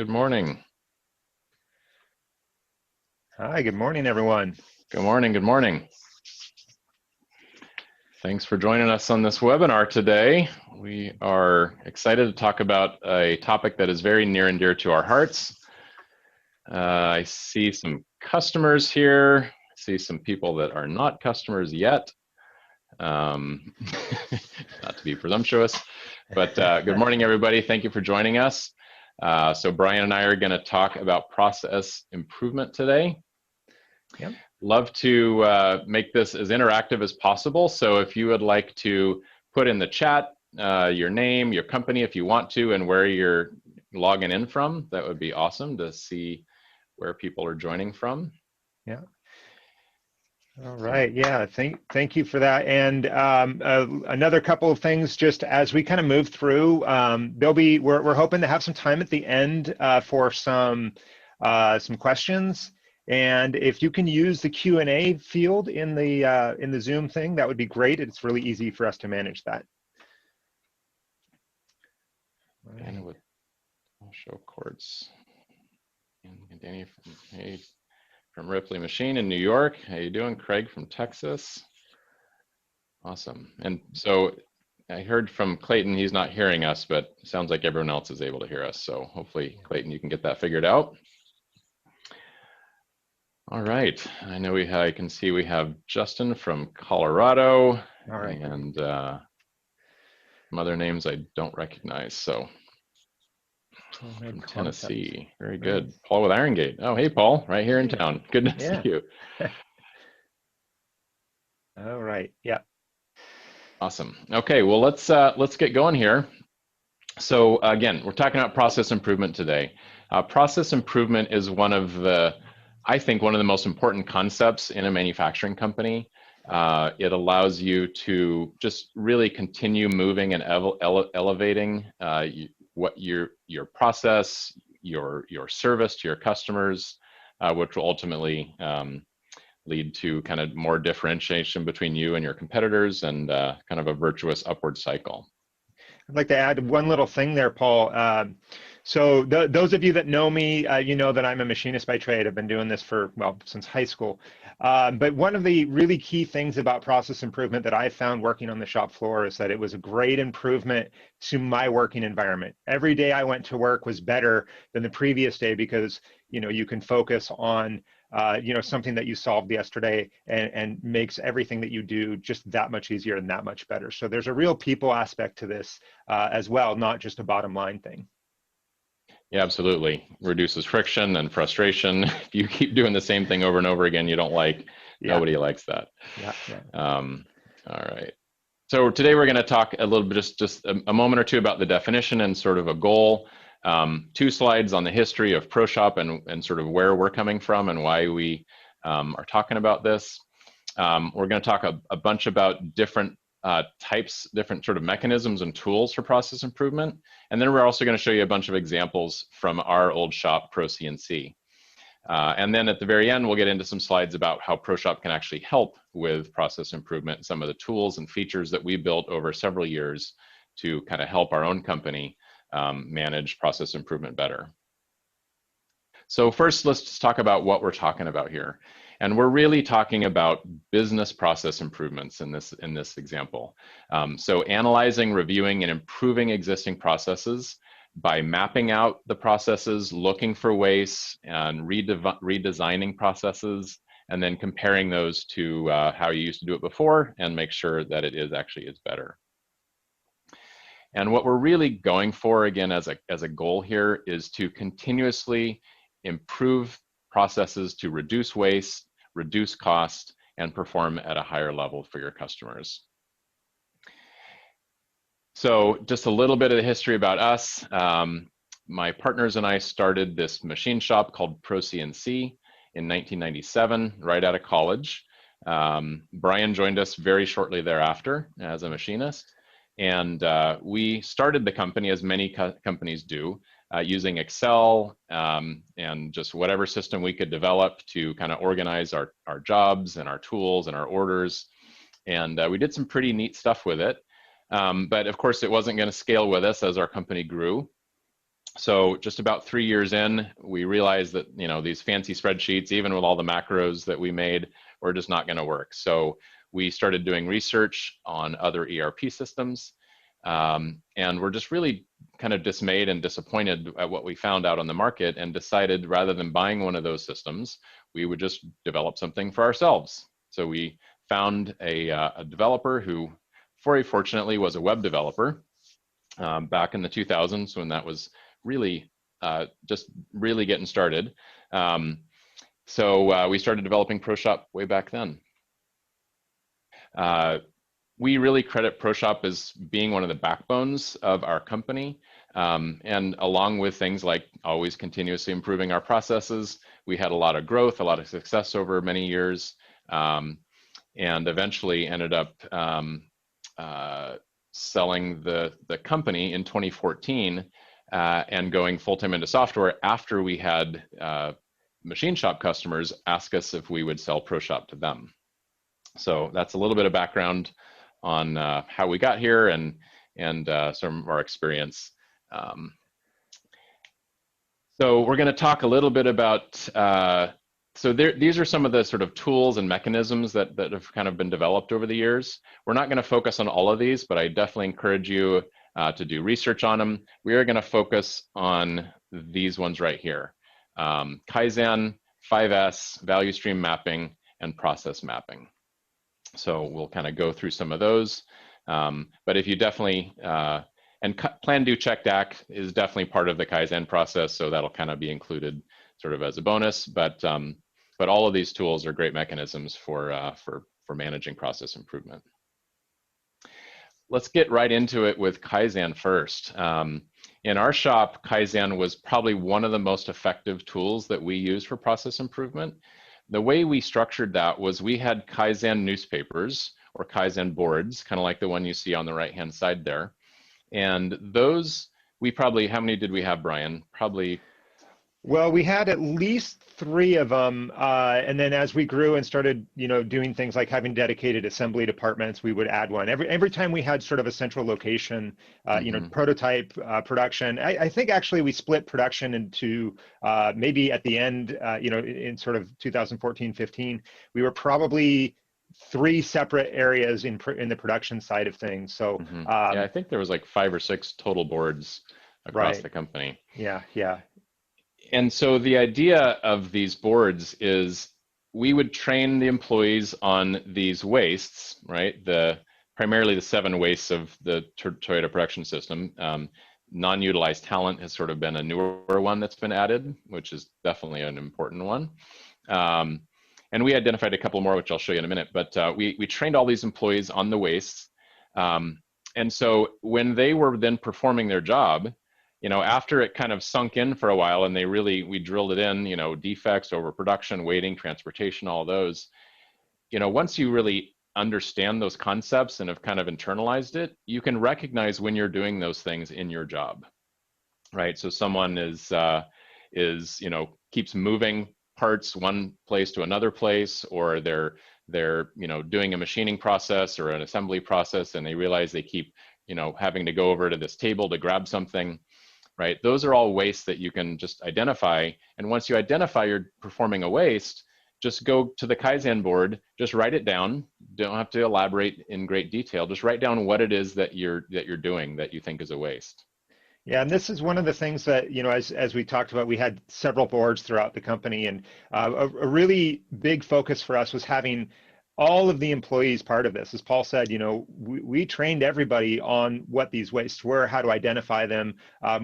Good morning. Hi, good morning, everyone. Good morning. Good morning. Thanks for joining us on this webinar today. We are excited to talk about a topic that is very near and dear to our hearts. I see some customers here. I see some people that are not customers yet. Not to be presumptuous, but good morning, everybody. Thank you for joining us. So Brian and I are going to talk about process improvement today. Yep. Love to make this as interactive as possible. So if you would like to put in the chat your name, your company if you want to, and where you're logging in from, that would be awesome to see where people are joining from. Yeah. All right. Yeah. Thank you for that. And another couple of things, just as we kind of move through, we're hoping to have some time at the end for some questions. And if you can use the Q&A field in the Zoom thing, that would be great. It's really easy for us to manage that. And with show chords. And Danny from Ripley Machine in New York. How you doing? Craig from Texas. Awesome. And so I heard from Clayton, he's not hearing us, but it sounds like everyone else is able to hear us. So hopefully, Clayton, you can get that figured out. All right. I know I can see we have Justin from Colorado. All right. And some other names I don't recognize. So from Tennessee. Very good. Nice. Paul with Iron Gate. Oh, hey, Paul, right here in town. Good to see you. All right. Yeah. Awesome. Okay, well, let's get going here. So again, we're talking about process improvement today. Process improvement is I think one of the most important concepts in a manufacturing company. It allows you to just really continue moving and elevating what your process, your service to your customers, which will ultimately lead to kind of more differentiation between you and your competitors and kind of a virtuous upward cycle. I'd like to add one little thing there, Paul. So those of you that know me, you know that I'm a machinist by trade. I've been doing this since high school. But one of the really key things about process improvement that I found working on the shop floor is that it was a great improvement to my working environment. Every day I went to work was better than the previous day because, you can focus on something that you solved yesterday and makes everything that you do just that much easier and that much better. So there's a real people aspect to this as well, not just a bottom line thing. Yeah, absolutely. Reduces friction and frustration. If you keep doing the same thing over and over again, you don't like, nobody likes that. Yeah. All right. So today we're going to talk a little bit, just a moment or two about the definition and sort of a goal. 2 slides on the history of ProShop and sort of where we're coming from and why we are talking about this. We're going to talk a bunch about different different sort of mechanisms and tools for process improvement. And then we're also going to show you a bunch of examples from our old shop, ProCNC. And then at the very end, we'll get into some slides about how ProShop can actually help with process improvement, some of the tools and features that we built over several years to kind of help our own company manage process improvement better. So first, let's just talk about what we're talking about here. And we're really talking about business process improvements in this example. So analyzing, reviewing, and improving existing processes by mapping out the processes, looking for waste, and redesigning processes, and then comparing those to how you used to do it before and make sure that it is better. And what we're really going for, again, as a goal here, is to continuously improve processes to reduce waste, reduce cost, and perform at a higher level for your customers. So just a little bit of the history about us. My partners and I started this machine shop called ProCNC in 1997, right out of college. Brian joined us very shortly thereafter as a machinist. And we started the company, as many companies do, using Excel and just whatever system we could develop to kind of organize our jobs and our tools and our orders. And we did some pretty neat stuff with it. But of course, it wasn't going to scale with us as our company grew. So just about 3 years in, we realized that, these fancy spreadsheets, even with all the macros that we made, were just not going to work. So we started doing research on other ERP systems. And we're just really kind of dismayed and disappointed at what we found out on the market, and decided rather than buying one of those systems, we would just develop something for ourselves. So we found a developer who, very fortunately, was a web developer back in the 2000s, when that was really just really getting started. So we started developing ProShop way back then. We really credit ProShop as being one of the backbones of our company. And along with things like always continuously improving our processes, we had a lot of growth, a lot of success over many years, and eventually ended up selling the company in 2014 and going full-time into software after we had machine shop customers ask us if we would sell ProShop to them. So that's a little bit of background on how we got here and some of our experience. So we're going to talk a little bit about, these are some of the sort of tools and mechanisms that have kind of been developed over the years. We're not going to focus on all of these, but I definitely encourage you to do research on them. We are going to focus on these ones right here: Kaizen, 5S, value stream mapping, and process mapping. So we'll kind of go through some of those. But if you definitely, and plan, do, check, act is definitely part of the Kaizen process, so that'll kind of be included sort of as a bonus. But all of these tools are great mechanisms for managing process improvement. Let's get right into it with Kaizen first. In our shop, Kaizen was probably one of the most effective tools that we use for process improvement. The way we structured that was we had Kaizen newspapers or Kaizen boards, kind of like the one you see on the right-hand side there. And those, we probably, how many did we have, Brian? Probably. Well, we had at least 3 of them, and then as we grew and started, doing things like having dedicated assembly departments, we would add one. Every time we had sort of a central location, prototype, production. I think actually we split production into maybe at the end, in sort of 2014, 15, we were probably 3 separate areas in the production side of things. So yeah, I think there was like 5 or 6 total boards across the company. Yeah. And so the idea of these boards is we would train the employees on these wastes, right? Primarily the 7 wastes of the Toyota production system. Non-utilized talent has sort of been a newer one that's been added, which is definitely an important one. And we identified a couple more, which I'll show you in a minute. But we trained all these employees on the wastes. And so when they were then performing their job, after it kind of sunk in for a while and we drilled it in, defects, overproduction, weighting, transportation, all those, once you really understand those concepts and have kind of internalized it, you can recognize when you're doing those things in your job, right? So someone keeps moving parts one place to another place, or they're doing a machining process or an assembly process, and they realize they keep, having to go over to this table to grab something. Right? Those are all wastes that you can just identify. And once you identify you're performing a waste, just go to the Kaizen board, just write it down. Don't have to elaborate in great detail. Just write down what it is that you're doing that you think is a waste. Yeah, and this is one of the things that, as we talked about, we had several boards throughout the company, and a really big focus for us was having all of the employees part of this. As Paul said, we trained everybody on what these wastes were, how to identify them,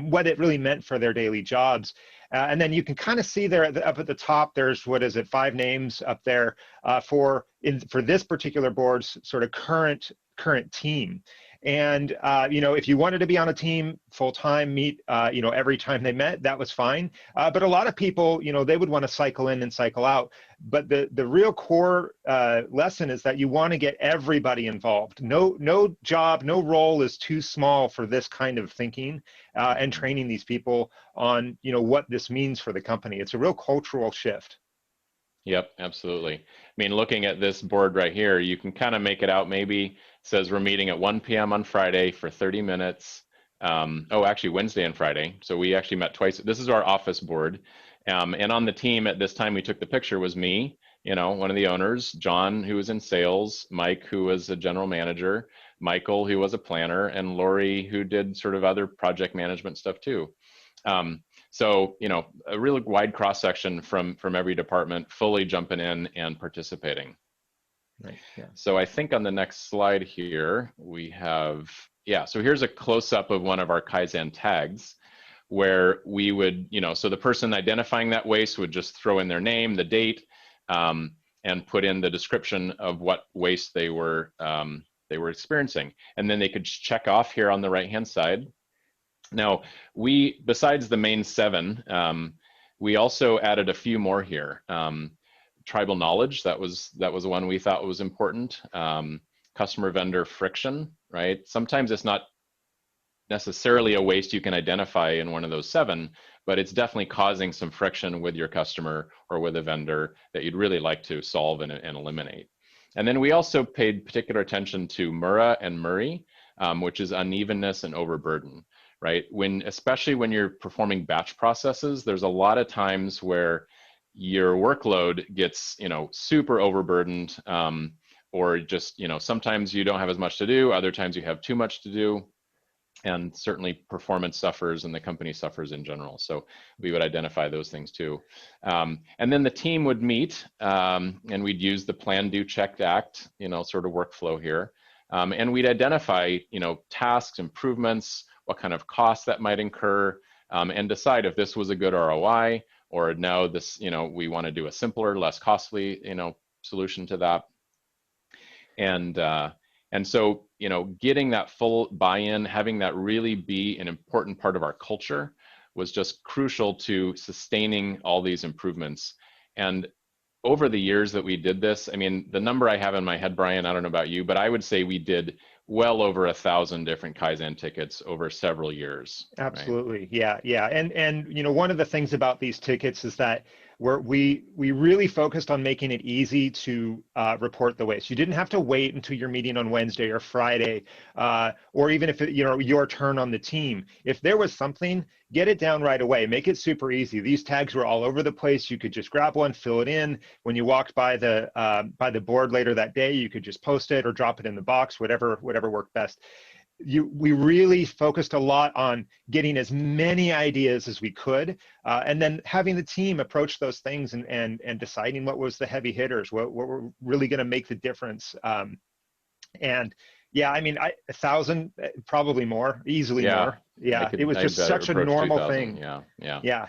what it really meant for their daily jobs. And then you can kind of see there up at the top, there's, 5 names up there for this particular board's sort of current team. And, if you wanted to be on a team full-time, meet, every time they met, that was fine. But a lot of people, they would want to cycle in and cycle out. But the real core lesson is that you want to get everybody involved. No job, no role is too small for this kind of thinking and training these people on, what this means for the company. It's a real cultural shift. Yep, absolutely. I mean, looking at this board right here, you can kind of make it out. Maybe it says we're meeting at 1 p.m. on Friday for 30 minutes. Oh, actually Wednesday and Friday. So we actually met twice. This is our office board. And on the team at this time we took the picture was me, one of the owners, John, who was in sales, Mike, who was a general manager, Michael, who was a planner, and Lori, who did sort of other project management stuff too. So, a really wide cross section from every department, fully jumping in and participating. Right. Yeah. So I think on the next slide here, we have, so here's a close-up of one of our Kaizen tags where we would, so the person identifying that waste would just throw in their name, the date, and put in the description of what waste they were experiencing. And then they could check off here on the right-hand side. Now, besides the main 7, we also added a few more here. Tribal knowledge, that was one we thought was important. Customer vendor friction, right? Sometimes it's not necessarily a waste you can identify in one of those 7, but it's definitely causing some friction with your customer or with a vendor that you'd really like to solve and eliminate. And then we also paid particular attention to MURA and MURI, which is unevenness and overburden, right? Especially when you're performing batch processes, there's a lot of times where your workload gets, super overburdened, or just, sometimes you don't have as much to do, other times you have too much to do, and certainly performance suffers and the company suffers in general. So we would identify those things too. And then the team would meet, and we'd use the plan, do, check, act, sort of workflow here. And we'd identify, tasks, improvements, what kind of costs that might incur, and decide if this was a good ROI, or no, this, we want to do a simpler, less costly, solution to that. And so, getting that full buy-in, having that really be an important part of our culture was just crucial to sustaining all these improvements. And over the years that we did this, I mean, the number I have in my head, Brian, I don't know about you, but I would say we did well over 1,000 different Kaizen tickets over several years. Absolutely. Right? Yeah. And one of the things about these tickets is that we really focused on making it easy to report the waste. You didn't have to wait until your meeting on Wednesday or Friday, or even if your turn on the team. If there was something, get it down right away. Make it super easy. These tags were all over the place. You could just grab one, fill it in. When you walked by the board later that day, you could just post it or drop it in the box, whatever worked best. We really focused a lot on getting as many ideas as we could, and then having the team approach those things and deciding what was the heavy hitters, what were really going to make the difference. And yeah, I mean, 1,000, probably more, easily more. Yeah, it was just such a normal thing. Yeah.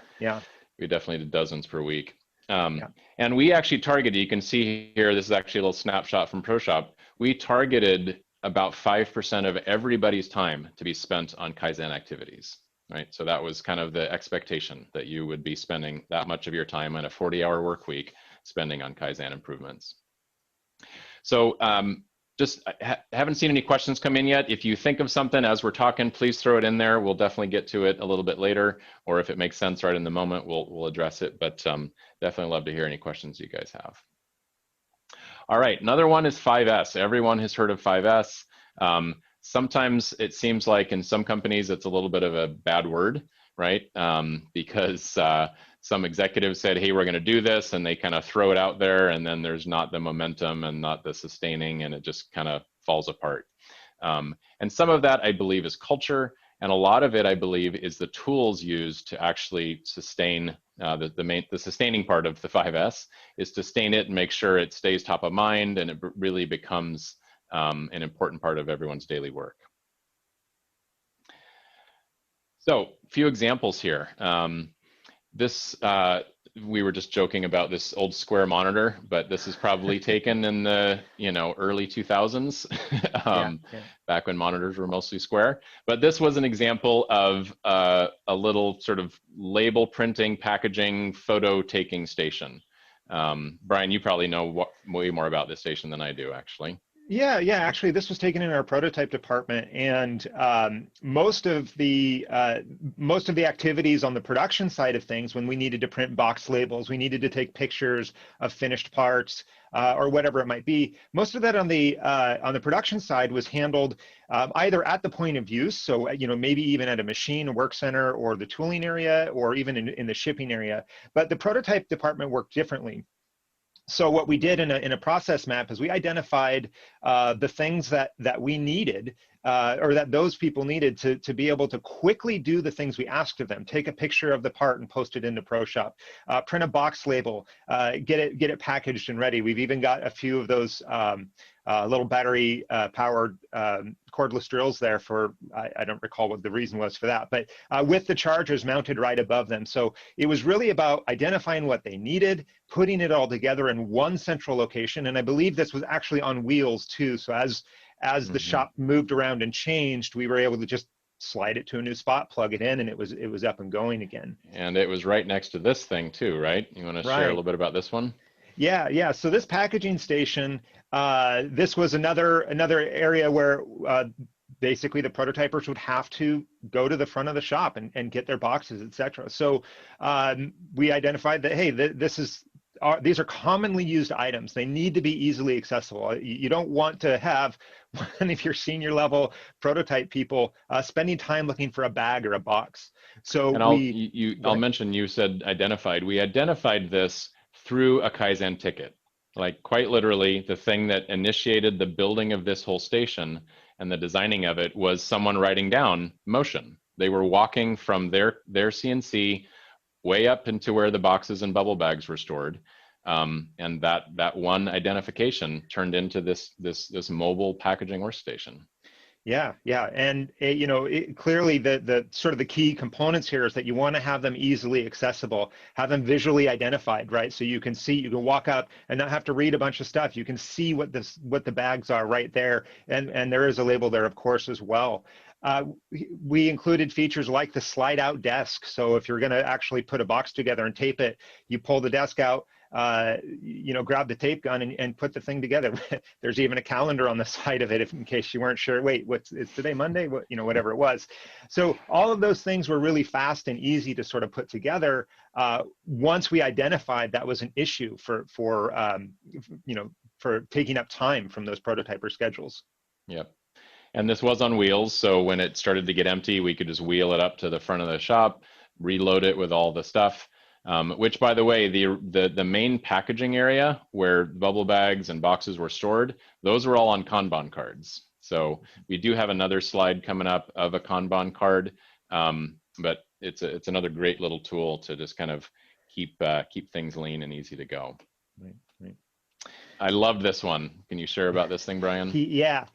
We definitely did dozens per week. And we actually targeted, you can see here, this is actually a little snapshot from ProShop. We targeted about 5% of everybody's time to be spent on Kaizen activities, right? So that was kind of the expectation, that you would be spending that much of your time in a 40-hour work week spending on Kaizen improvements. So just haven't seen any questions come in yet. If you think of something as we're talking, please throw it in there. We'll definitely get to it a little bit later, or if it makes sense right in the moment, we'll address it. But definitely love to hear any questions you guys have. All right, another one is 5S. Everyone has heard of 5S. Sometimes it seems like in some companies it's a little bit of a bad word, right? Because some executives said, hey, we're going to do this, and they kind of throw it out there, and then there's not the momentum and not the sustaining, and it just kind of falls apart. And some of that, I believe, is culture, and a lot of it, I believe, is the tools used to actually sustain the sustaining part of the 5S is to sustain it and make sure it stays top of mind, and it really becomes an important part of everyone's daily work. So a few examples here. We were just joking about this old square monitor, but this is probably taken in the early 2000s, back when monitors were mostly square. But this was an example of a little sort of label printing, packaging, photo taking station. Brian, you probably know way more about this station than I do, actually. Yeah. Actually, this was taken in our prototype department, and most of the activities on the production side of things, when we needed to print box labels, we needed to take pictures of finished parts or whatever it might be. Most of that on the production side was handled either at the point of use, so maybe even at a machine, a work center, or the tooling area, or even in the shipping area. But the prototype department worked differently. So what we did in a process map is we identified the things that we needed or that those people needed to be able to quickly do the things we asked of them. Take a picture of the part and post it into ProShop. Print a box label. Get it packaged and ready. We've even got a few of those little battery powered cordless drills there for, I don't recall what the reason was for that, but with the chargers mounted right above them. So it was really about identifying what they needed, putting it all together in one central location. And I believe this was actually on wheels too. So as the shop moved around and changed, we were able to just slide it to a new spot, plug it in, and it was up and going again. And it was right next to this thing too, right? You want to share a little bit about this one? Yeah. So this packaging station, this was another area where basically the prototypers would have to go to the front of the shop and get their boxes, etc. So we identified that, hey, these are commonly used items. They need to be easily accessible. You don't want to have one of your senior level prototype people spending time looking for a bag or a box. So and I'll mention, you said identified. We identified this through a Kaizen ticket. Like quite literally, the thing that initiated the building of this whole station and the designing of it was someone writing down motion. They were walking from their CNC way up into where the boxes and bubble bags were stored. And that one identification turned into this mobile packaging workstation. Yeah, and clearly the sort of the key components here is that you want to have them easily accessible, have them visually identified, right? So you can walk up and not have to read a bunch of stuff. You can see what the bags are right there, and there is a label there, of course, as well. We included features like the slide out desk. So if you're going to actually put a box together and tape it, you pull the desk out, grab the tape gun and put the thing together. There's even a calendar on the side of it in case you weren't sure. Wait, is today Monday? Whatever it was. So all of those things were really fast and easy to sort of put together once we identified that was an issue for taking up time from those prototyper schedules. Yep. And this was on wheels, so when it started to get empty, we could just wheel it up to the front of the shop, reload it with all the stuff. Which, by the way, the main packaging area where bubble bags and boxes were stored, those were all on Kanban cards. So we do have another slide coming up of a Kanban card, but it's another great little tool to just kind of keep things lean and easy to go. Right. I love this one. Can you share about this thing, Brian? Yeah.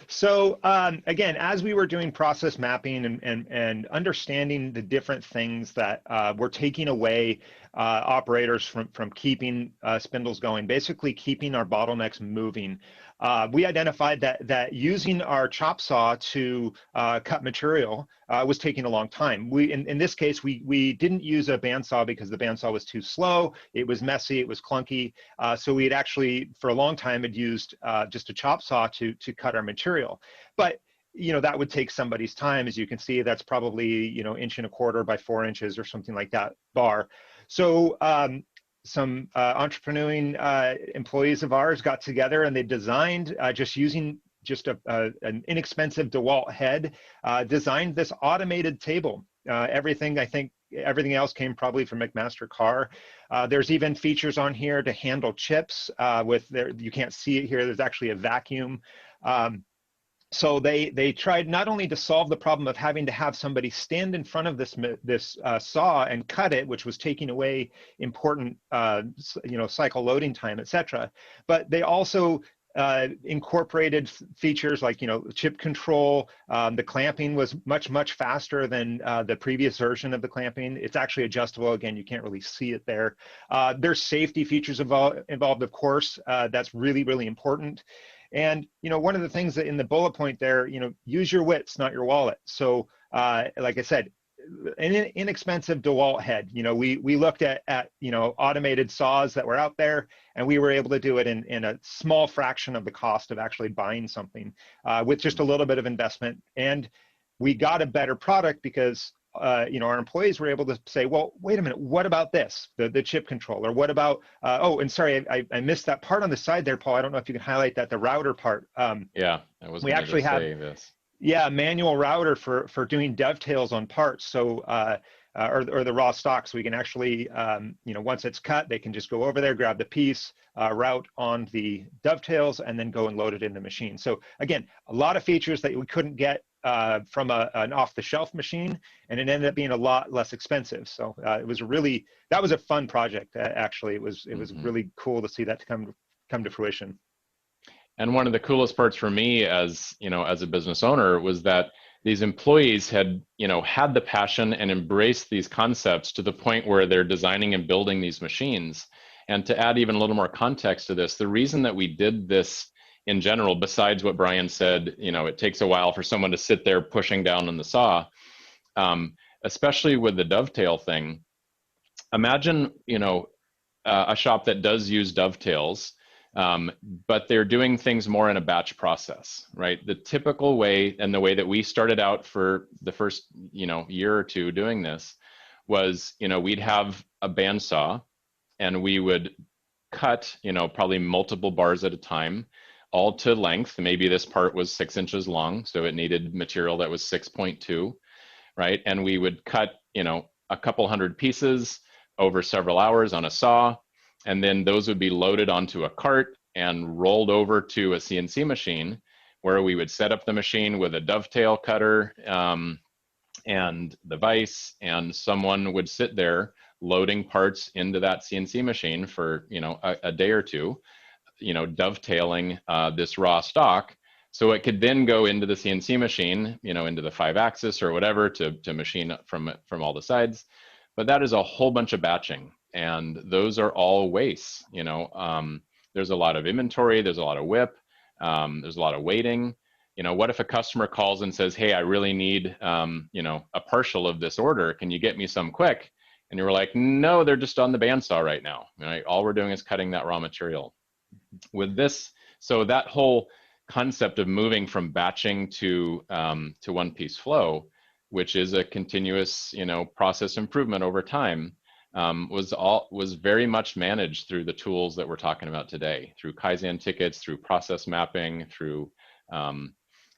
So again, as we were doing process mapping and understanding the different things that were taking away operators from keeping spindles going, basically keeping our bottlenecks moving, we identified that using our chop saw to cut material was taking a long time. In this case, we didn't use a bandsaw because the bandsaw was too slow. It was messy. It was clunky. So we had actually, for a long time, had used just a chop saw to cut our material. But that would take somebody's time. As you can see, that's probably 1.25 by 4 inches or something like that bar. So some entrepreneuring employees of ours got together and they designed, just using an inexpensive DeWalt head, designed this automated table. Everything else came probably from McMaster Carr. There's even features on here to handle chips you can't see it here, there's actually a vacuum. So they tried not only to solve the problem of having to have somebody stand in front of this saw and cut it, which was taking away important cycle loading time, etc., but they also incorporated features like chip control. The clamping was much faster than the previous version of the clamping. It's actually adjustable. Again, you can't really see it there. There's safety features involved, of course. That's really important. And one of the things that in the bullet point there, use your wits, not your wallet. So like I said, an inexpensive DeWalt head. We looked at automated saws that were out there, and we were able to do it in a small fraction of the cost of actually buying something with just a little bit of investment. And we got a better product because our employees were able to say, well, wait a minute, what about this, the chip controller? What about, oh, and sorry, I missed that part on the side there, Paul. I don't know if you can highlight that, the router part. Yeah, I was We going to actually just have, say this. yeah, a manual router for doing dovetails on parts. So, or the raw stock. So we can actually, once it's cut, they can just go over there, grab the piece, route on the dovetails, and then go and load it in the machine. So again, a lot of features that we couldn't get from an off-the-shelf machine, and it ended up being a lot less expensive. So that was a fun project. Actually, it was really cool to see that come to fruition. And one of the coolest parts for me as a business owner was that these employees had the passion and embraced these concepts to the point where they're designing and building these machines. And to add even a little more context to this, the reason that we did this in general, besides what Brian said, it takes a while for someone to sit there pushing down on the saw, especially with the dovetail thing. Imagine, a shop that does use dovetails, but they're doing things more in a batch process, right? The typical way, and the way that we started out for the first, year or two doing this was, we'd have a bandsaw and we would cut, probably multiple bars at a time, all to length. Maybe this part was 6 inches long, so it needed material that was 6.2, right? And we would cut, a couple hundred pieces over several hours on a saw, and then those would be loaded onto a cart and rolled over to a CNC machine, where we would set up the machine with a dovetail cutter and the vise, and someone would sit there loading parts into that CNC machine for a day or two, dovetailing this raw stock, so it could then go into the CNC machine, into the 5-axis or whatever to machine from all the sides. But that is a whole bunch of batching, and those are all wastes. There's a lot of inventory, there's a lot of WIP, there's a lot of waiting. What if a customer calls and says, hey, I really need a partial of this order, can you get me some quick? And you were like, no, they're just on the bandsaw right now, right? All we're doing is cutting that raw material. With this, so that whole concept of moving from batching to one-piece flow, which is a continuous process improvement over time, was very much managed through the tools that we're talking about today, through Kaizen tickets, through process mapping, through and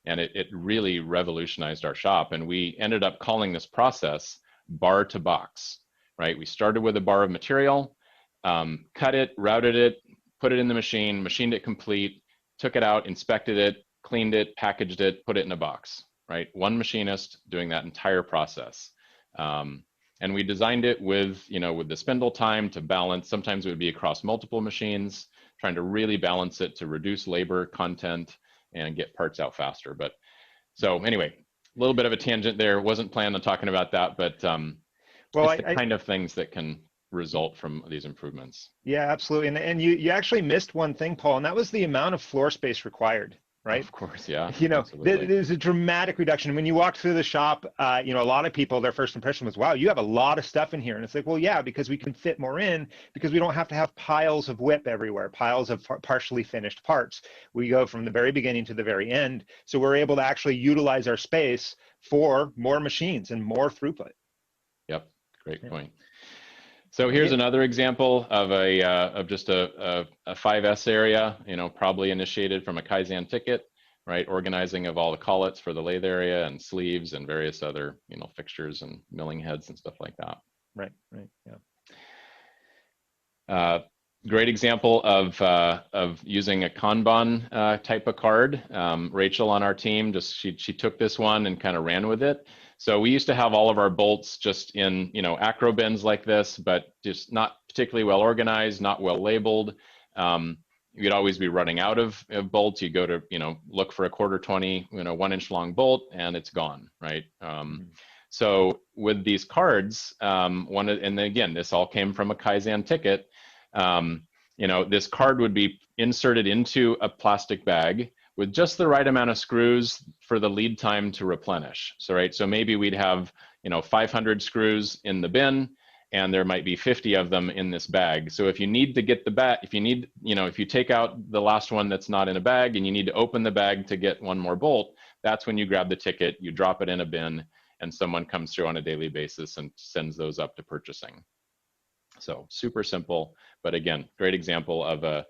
it really revolutionized our shop. And we ended up calling this process bar to box, right? We started with a bar of material, cut it, routed it, put it in the machine, machined it complete, took it out, inspected it, cleaned it, packaged it, put it in a box, right? One machinist doing that entire process. And we designed it with the spindle time to balance. Sometimes it would be across multiple machines, trying to really balance it to reduce labor content and get parts out faster. But so anyway, a little bit of a tangent there. Wasn't planning on talking about that, but well, it's the kind of things that can result from these improvements. Yeah, absolutely. And you actually missed one thing, Paul, and that was the amount of floor space required, right? Of course, yeah. There's a dramatic reduction. When you walk through the shop, a lot of people, their first impression was, wow, you have a lot of stuff in here. And it's like, well, yeah, because we can fit more in, because we don't have to have piles of WIP everywhere, piles of partially finished parts. We go from the very beginning to the very end. So we're able to actually utilize our space for more machines and more throughput. Yep, great point. So here's another example of just a 5S area, probably initiated from a Kaizen ticket, right? Organizing of all the collets for the lathe area and sleeves and various other, fixtures and milling heads and stuff like that. Right, yeah. Great example of using a Kanban type of card. Rachel on our team, she took this one and kind of ran with it. So we used to have all of our bolts just in, acro bins like this, but just not particularly well organized, not well labeled. You'd always be running out of bolts. You go to, look for a 1/4 20, 1 inch long bolt, and it's gone, right? So with these cards, and again, this all came from a Kaizen ticket. This card would be inserted into a plastic bag with just the right amount of screws for the lead time to replenish. So, right, so maybe we'd have, 500 screws in the bin, and there might be 50 of them in this bag. So if you need to get the bag, if you take out the last one that's not in a bag and you need to open the bag to get one more bolt, that's when you grab the ticket, you drop it in a bin, and someone comes through on a daily basis and sends those up to purchasing. So super simple, but again, great example of a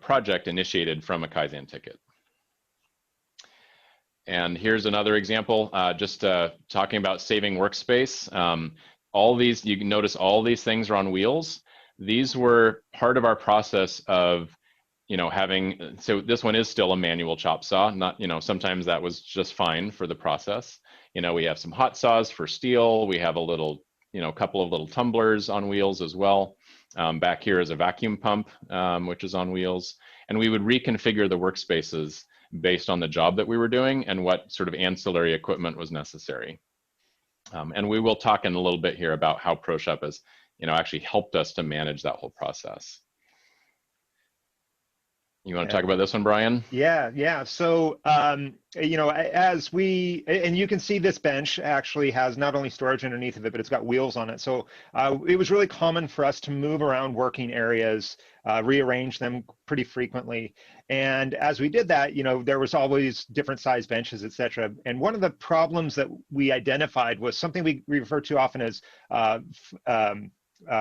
project initiated from a Kaizen ticket. And here's another example, just talking about saving workspace. All these, you can notice all these things are on wheels. These were part of our process of, having, so this one is still a manual chop saw, not, sometimes that was just fine for the process. We have some hot saws for steel. We have a little, couple of little tumblers on wheels as well. Back here is a vacuum pump, which is on wheels. And we would reconfigure the workspaces based on the job that we were doing and what sort of ancillary equipment was necessary. And we will talk in a little bit here about how ProShop has, actually helped us to manage that whole process. You want to talk about this one, Brian? Yeah. So, as and you can see this bench actually has not only storage underneath of it, but it's got wheels on it. So it was really common for us to move around working areas, rearrange them pretty frequently. And as we did that, there was always different size benches, et cetera. And one of the problems that we identified was something we refer to often as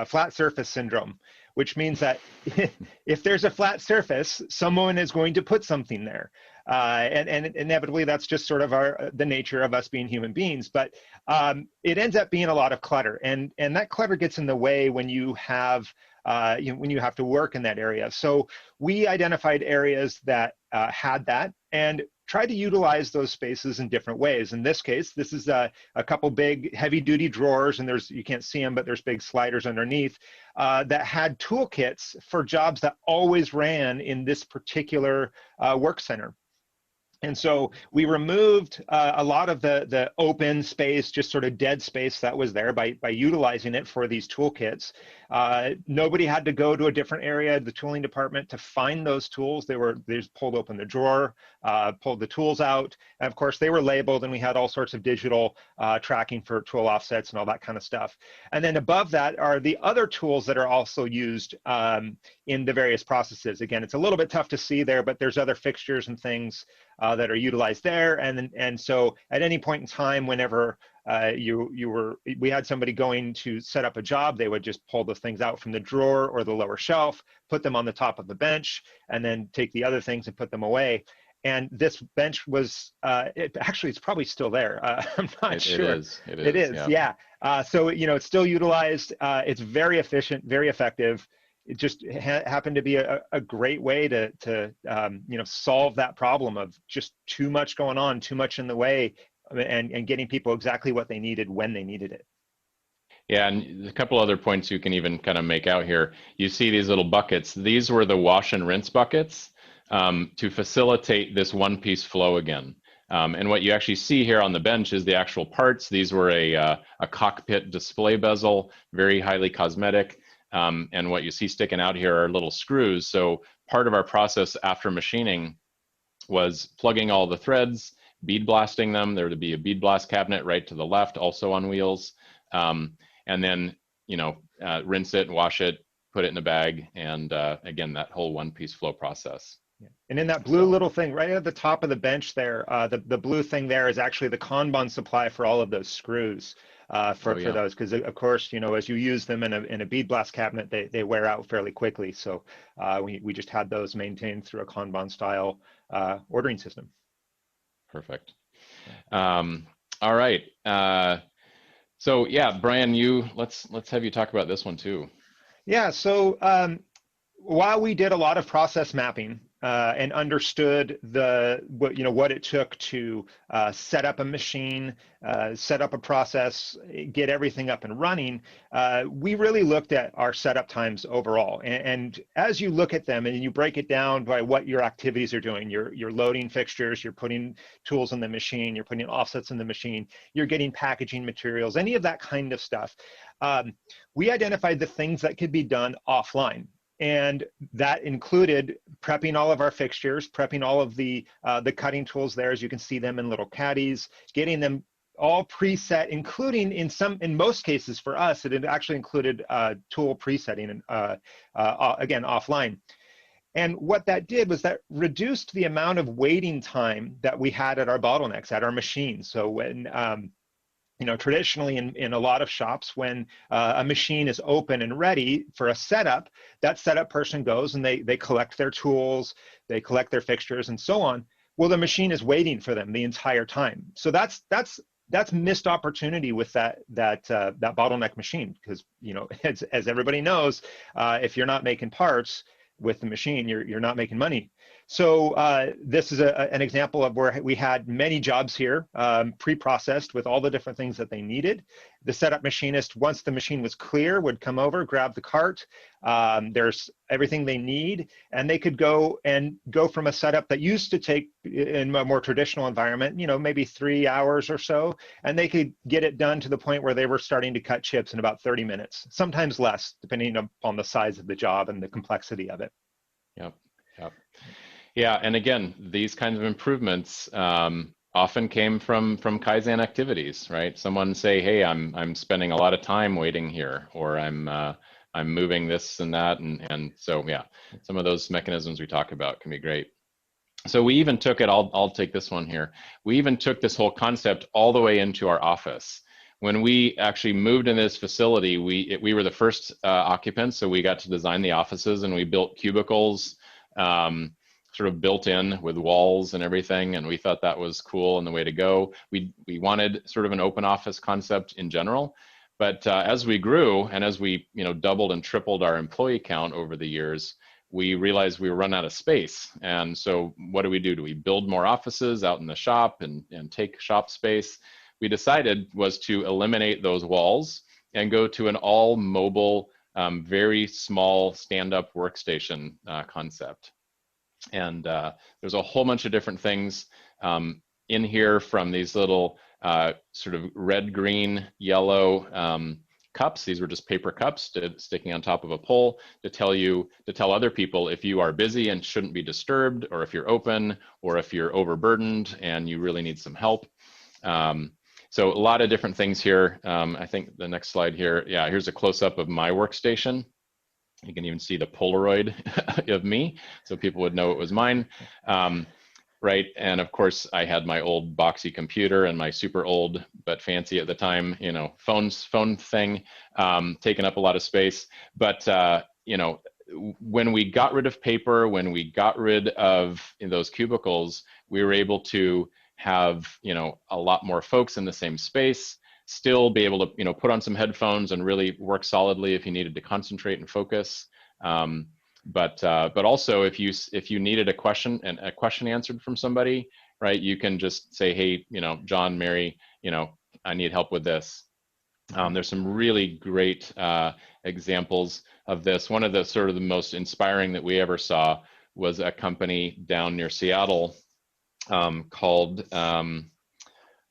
flat surface syndrome, which means that if there's a flat surface, someone is going to put something there. And inevitably, that's just sort of the nature of us being human beings. But it ends up being a lot of clutter. And that clutter gets in the way when you have when you have to work in that area. So we identified areas that had that and tried to utilize those spaces in different ways. In this case, this is a couple big heavy-duty drawers, and you can't see them, but there's big sliders underneath that had toolkits for jobs that always ran in this particular work center. And so we removed a lot of the open space, just sort of dead space that was there by utilizing it for these toolkits. Nobody had to go to a different area of the tooling department to find those tools. They just pulled open the drawer, pulled the tools out. And of course, they were labeled, and we had all sorts of digital tracking for tool offsets and all that kind of stuff. And then above that are the other tools that are also used in the various processes. Again, it's a little bit tough to see there, but there's other fixtures and things that are utilized there. And so at any point in time, whenever we had somebody going to set up a job, they would just pull the things out from the drawer or the lower shelf, put them on the top of the bench, and then take the other things and put them away. And this bench was, it's probably still there. I'm not sure. It is, yeah. So, it's still utilized. It's very efficient, very effective. It just happened to be a great way to solve that problem of just too much going on, too much in the way, and getting people exactly what they needed when they needed it. Yeah, and a couple other points you can even kind of make out here. You see these little buckets. These were the wash and rinse buckets to facilitate this one-piece flow again. And what you actually see here on the bench is the actual parts. These were a cockpit display bezel, very highly cosmetic. And what you see sticking out here are little screws. So part of our process after machining was plugging all the threads, bead blasting them. There would be a bead blast cabinet right to the left, also on wheels. And then, rinse it, wash it, put it in a bag. And again, that whole one-piece flow process. Yeah. And in that blue little thing right at the top of the bench there, the blue thing there is actually the Kanban supply for all of those screws. For those, because of course, as you use them in a bead blast cabinet, they wear out fairly quickly. So we just had those maintained through a Kanban style ordering system. Perfect. All right. So yeah, Brian, let's have you talk about this one too. Yeah. So while we did a lot of process mapping and understood what it took to set up a machine, set up a process, get everything up and running, we really looked at our setup times overall. And as you look at them and you break it down by what your activities are doing, you're loading fixtures, you're putting tools in the machine, you're putting offsets in the machine, you're getting packaging materials, any of that kind of stuff, we identified the things that could be done offline. And that included prepping all of our fixtures, prepping all of the cutting tools there, as you can see them in little caddies, getting them all preset, including in most cases for us, it had actually included tool presetting, and again, offline. And what that did was that reduced the amount of waiting time that we had at our bottlenecks, at our machines. So when, traditionally in a lot of shops, when a machine is open and ready for a setup, that setup person goes and they collect their tools, they collect their fixtures and so on. Well, the machine is waiting for them the entire time. So that's missed opportunity with that bottleneck machine, because as everybody knows, if you're not making parts with the machine, you're not making money. So this is an example of where we had many jobs here pre-processed with all the different things that they needed. The setup machinist, once the machine was clear, would come over, grab the cart. There's everything they need, and they could go from a setup that used to take, in a more traditional environment, maybe 3 hours or so, and they could get it done to the point where they were starting to cut chips in about 30 minutes, sometimes less, depending upon the size of the job and the complexity of it. Yep. Yeah, and again, these kinds of improvements often came from Kaizen activities, right? Someone say, "Hey, I'm spending a lot of time waiting here," or I'm moving this and that, and so yeah, some of those mechanisms we talk about can be great. So we even took it. I'll take this one here. We even took this whole concept all the way into our office. When we actually moved in this facility, we were the first occupants, so we got to design the offices, and we built cubicles. Sort of built in with walls and everything, and we thought that was cool and the way to go. We wanted sort of an open office concept in general, but as we grew and as we doubled and tripled our employee count over the years, we realized we were run out of space. And so what do? Do we build more offices out in the shop and take shop space? We decided was to eliminate those walls and go to an all mobile, very small stand-up workstation concept. And there's a whole bunch of different things in here, from these little sort of red, green, yellow cups. These were just paper cups sticking on top of a pole to tell other people if you are busy and shouldn't be disturbed, or if you're open, or if you're overburdened and you really need some help. So a lot of different things here. I think the next slide here, yeah, here's a close-up of my workstation. You can even see the Polaroid of me, so people would know it was mine, right? And of course, I had my old boxy computer and my super old but fancy at the time, phone thing, taking up a lot of space. But when we got rid of paper, when we got rid of those cubicles, we were able to have a lot more folks in the same space. Still be able to put on some headphones and really work solidly if you needed to concentrate and focus. But also if you needed a question answered from somebody, right, you can just say, "Hey, John, Mary, I need help with this." There's some really great examples of this. One of the sort of the most inspiring that we ever saw was a company down near Seattle called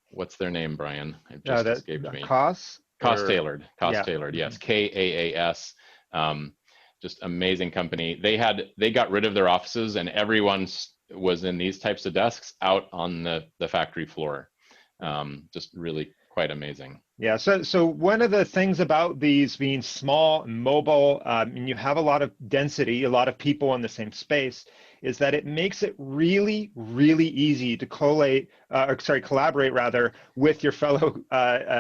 what's their name, Brian? It just escaped me. Cost Tailored. Tailored. Yes, KAAS. Just amazing company. They got rid of their offices, and everyone was in these types of desks out on the factory floor. Just really quite amazing. Yeah, so one of the things about these being small and mobile, and you have a lot of density, a lot of people in the same space, is that it makes it really, really easy to collaborate rather, with your fellow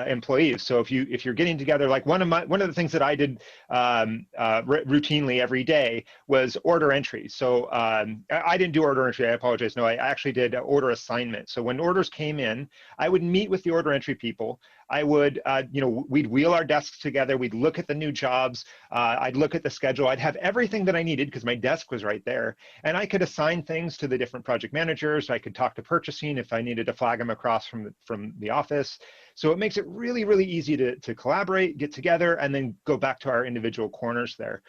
employees. So if you're getting together, like one of the things that I did routinely every day was order entry. So I didn't do order entry. I apologize. No, I actually did order assignment. So when orders came in, I would meet with the order entry people. I would, we'd wheel our desks together. We'd look at the new jobs. I'd look at the schedule. I'd have everything that I needed because my desk was right there. And I could assign things to the different project managers. I could talk to purchasing if I needed to flag them across from the office. So it makes it really, really easy to collaborate, get together, and then go back to our individual corners there.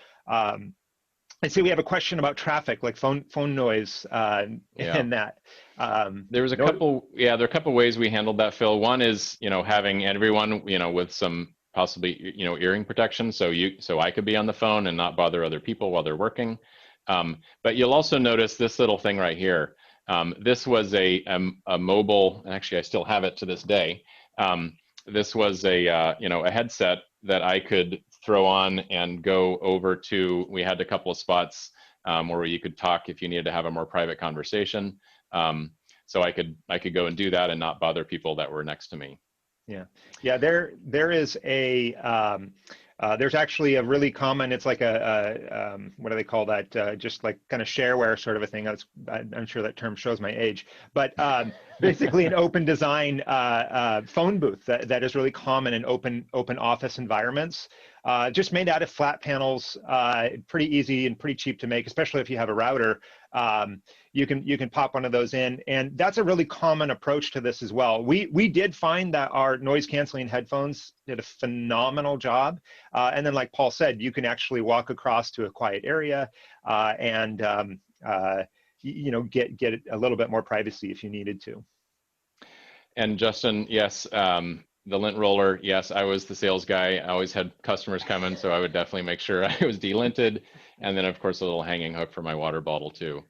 I see we have a question about traffic, like phone noise, and that. There was a couple, there are a couple ways we handled that, Phil. One is, having everyone, with some possibly, earring protection, so I could be on the phone and not bother other people while they're working. But you'll also notice this little thing right here. This was a mobile, and actually I still have it to this day. This was a you know, a headset that I could throw on and go over to. We had a couple of spots where you could talk if you needed to have a more private conversation. So I could go and do that and not bother people that were next to me. Yeah, yeah. There is a there's actually a really common. It's like what do they call that? Just like kind of shareware sort of a thing. I'm sure that term shows my age, but basically an open design phone booth that is really common in open office environments. Just made out of flat panels, pretty easy and pretty cheap to make, especially if you have a router. You can pop one of those in, and that's a really common approach to this as well. We did find that our noise canceling headphones did a phenomenal job, and then like Paul said, you can actually walk across to a quiet area and you know, get a little bit more privacy if you needed to. And Justin, yes, the lint roller, yes, I was the sales guy. I always had customers come in, so I would definitely make sure I was delinted. And then of course a little hanging hook for my water bottle too.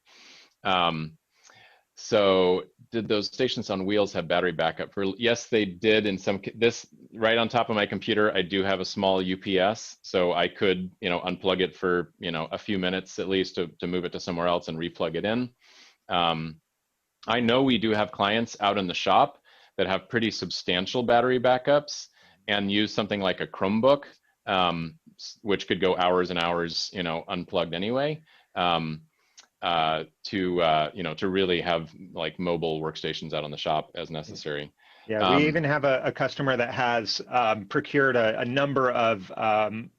So did those stations on wheels have battery backup? Yes, they did. In some, this right on top of my computer, I do have a small UPS, so I could, you know, unplug it for, you know, a few minutes at least to move it to somewhere else and replug it in. I know we do have clients out in the shop that have pretty substantial battery backups and use something like a Chromebook, which could go hours and hours, you know, unplugged anyway, you know, to really have like mobile workstations out on the shop as necessary. Yeah, we even have a customer that has procured a number of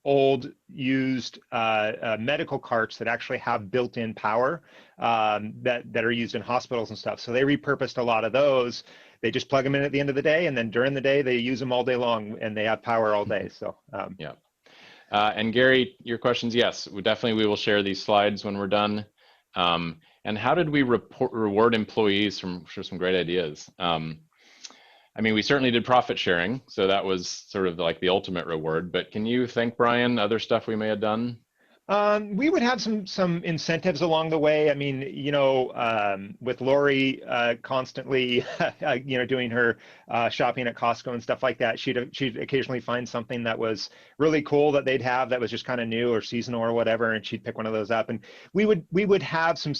old used medical carts that actually have built-in power that are used in hospitals and stuff. So they repurposed a lot of those. They just plug them in at the end of the day, and then during the day they use them all day long, and they have power all day. So yeah. And Gary, your questions, yes, we will share these slides when we're done. And how did we reward employees for some great ideas? I mean, we certainly did profit sharing, so that was sort of like the ultimate reward. But can you think, Brian, other stuff we may have done? We would have some incentives along the way. I mean, you know, with Lori constantly, you know, doing her shopping at Costco and stuff like that, she'd occasionally find something that was really cool that they'd have that was just kind of new or seasonal or whatever, and she'd pick one of those up. And we would have some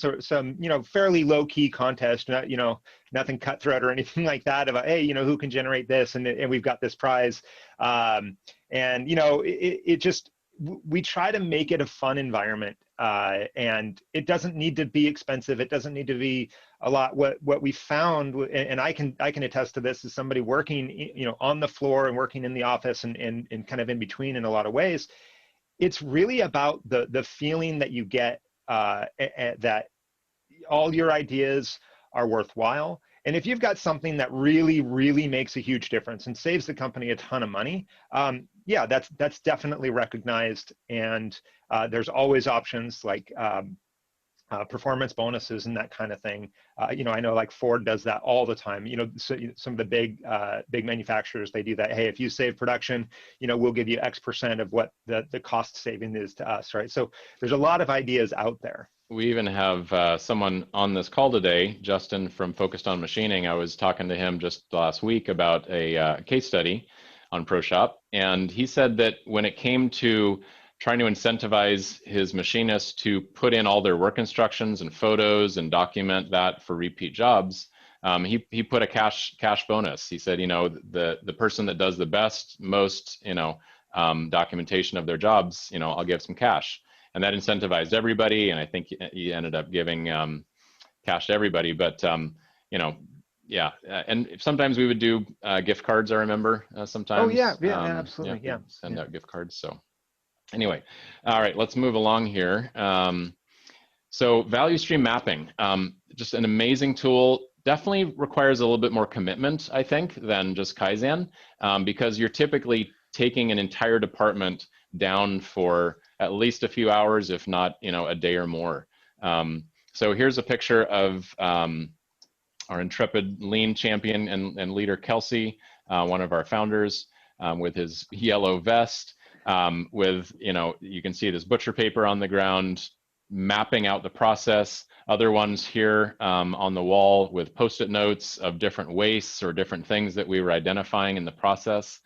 you know, fairly low key contest, not, you know, nothing cutthroat or anything like that about, hey, you know, who can generate this, and we've got this prize. And you know, it just, we try to make it a fun environment, and it doesn't need to be expensive. It doesn't need to be a lot. What we found, and I can attest to this, as somebody working, you know, on the floor and working in the office and kind of in between in a lot of ways, it's really about the feeling that you get that all your ideas are worthwhile. And if you've got something that really, really makes a huge difference and saves the company a ton of money, yeah, that's definitely recognized. And there's always options like performance bonuses and that kind of thing. You know, I know like Ford does that all the time. You know, so some of the big manufacturers, they do that. Hey, if you save production, you know, we'll give you X% of what the cost saving is to us, right? So there's a lot of ideas out there. We even have someone on this call today, Justin from Focused on Machining. I was talking to him just last week about a case study on ProShop, and he said that when it came to trying to incentivize his machinists to put in all their work instructions and photos and document that for repeat jobs, he put a cash bonus. He said, you know, the person that does the best, most, you know, documentation of their jobs, you know, I'll give some cash. And that incentivized everybody, and I think he ended up giving cash to everybody. But you know, yeah, and sometimes we would do gift cards. I remember sometimes. Oh yeah, absolutely, yeah. Send out gift cards. So anyway, all right, let's move along here. So value stream mapping, just an amazing tool. Definitely requires a little bit more commitment, I think, than just Kaizen, because you're typically taking an entire department down for at least a few hours, if not, you know, a day or more. So here's a picture of our intrepid lean champion and leader, Kelsey, one of our founders, with his yellow vest, with, you know, you can see this butcher paper on the ground, mapping out the process, other ones here on the wall with post-it notes of different wastes or different things that we were identifying in the process.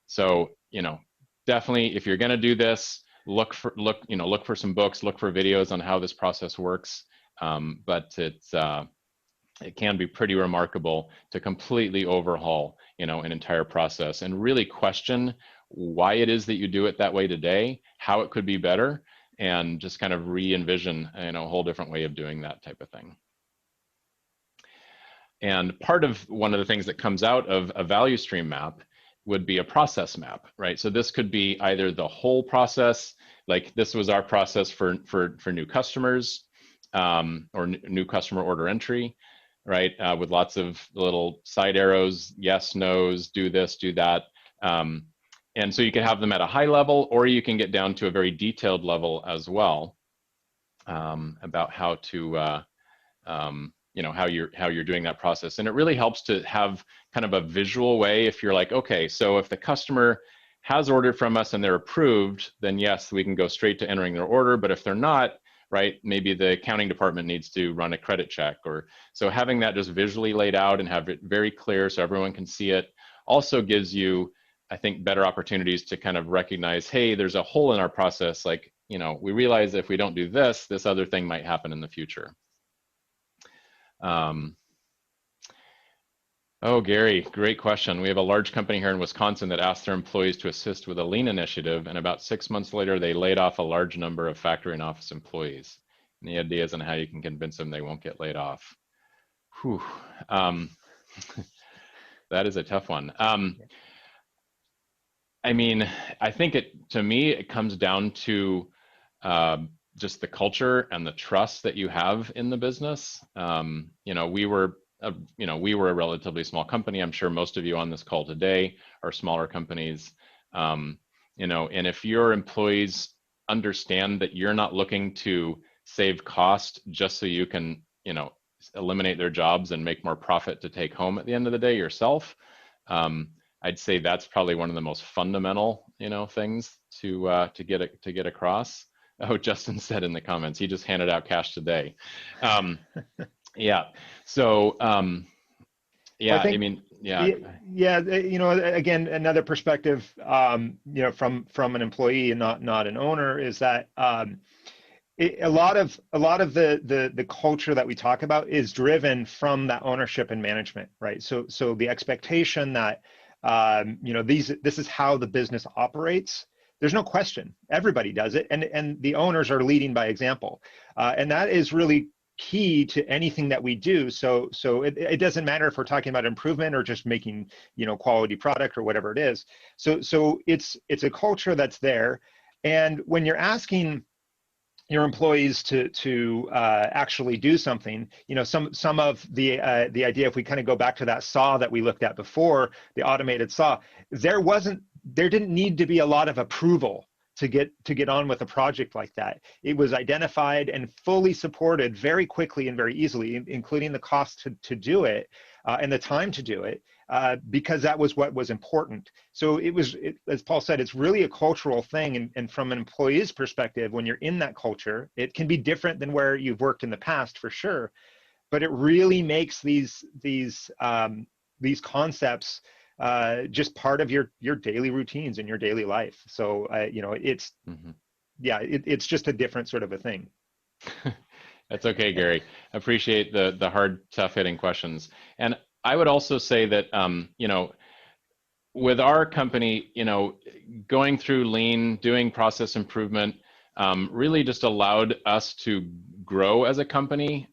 So, you know, definitely if you're going to do this, look for some books, look for videos on how this process works. But it can be pretty remarkable to completely overhaul, you know, an entire process and really question why it is that you do it that way today, how it could be better, and just kind of re-envision, you know, a whole different way of doing that type of thing. And part of one of the things that comes out of a value stream map would be a process map, right? So this could be either the whole process, like this was our process for new customers or new customer order entry, right? With lots of little side arrows, yes, no's, do this, do that. And so you can have them at a high level, or you can get down to a very detailed level as well about how to, you know, how you're doing that process. And it really helps to have kind of a visual way. If you're like, okay, so if the customer has ordered from us and they're approved, then yes, we can go straight to entering their order. But if they're not, right, maybe the accounting department needs to run a credit check. Or so having that just visually laid out and have it very clear so everyone can see it also gives you, I think, better opportunities to kind of recognize, hey, there's a hole in our process. Like, you know, we realize if we don't do this, this other thing might happen in the future. Oh, Gary, great question. We have a large company here in Wisconsin that asked their employees to assist with a lean initiative, and about 6 months later, they laid off a large number of factory and office employees. Any ideas on how you can convince them they won't get laid off? Whew. That is a tough one. I mean, I think to me, it comes down to just the culture and the trust that you have in the business. You know, we were a relatively small company. I'm sure most of you on this call today are smaller companies. You know, and if your employees understand that you're not looking to save cost just so you can, you know, eliminate their jobs and make more profit to take home at the end of the day yourself, I'd say that's probably one of the most fundamental, you know, things to get across. Oh, Justin said in the comments, he just handed out cash today. Yeah. So, yeah, well, I mean, yeah. Yeah, you know, again, another perspective, you know, from an employee and not an owner is that a lot of the culture that we talk about is driven from that ownership and management, right? So the expectation that you know, this is how the business operates. There's no question. Everybody does it, and the owners are leading by example, and that is really key to anything that we do. So it doesn't matter if we're talking about improvement or just making, you know, quality product or whatever it is. So it's a culture that's there, and when you're asking your employees to actually do something, you know, some of the idea, if we kind of go back to that saw that we looked at before, the automated saw, there didn't need to be a lot of approval to get on with a project like that. It was identified and fully supported very quickly and very easily, including the cost to do it and the time to do it, because that was what was important. So as Paul said, it's really a cultural thing. And from an employee's perspective, when you're in that culture, it can be different than where you've worked in the past for sure, but it really makes these concepts just part of your daily routines and your daily life. So you know, it's yeah, it's just a different sort of a thing. That's okay, Gary. Appreciate the hard, tough hitting questions. And I would also say that you know, with our company, you know, going through lean, doing process improvement, really just allowed us to grow as a company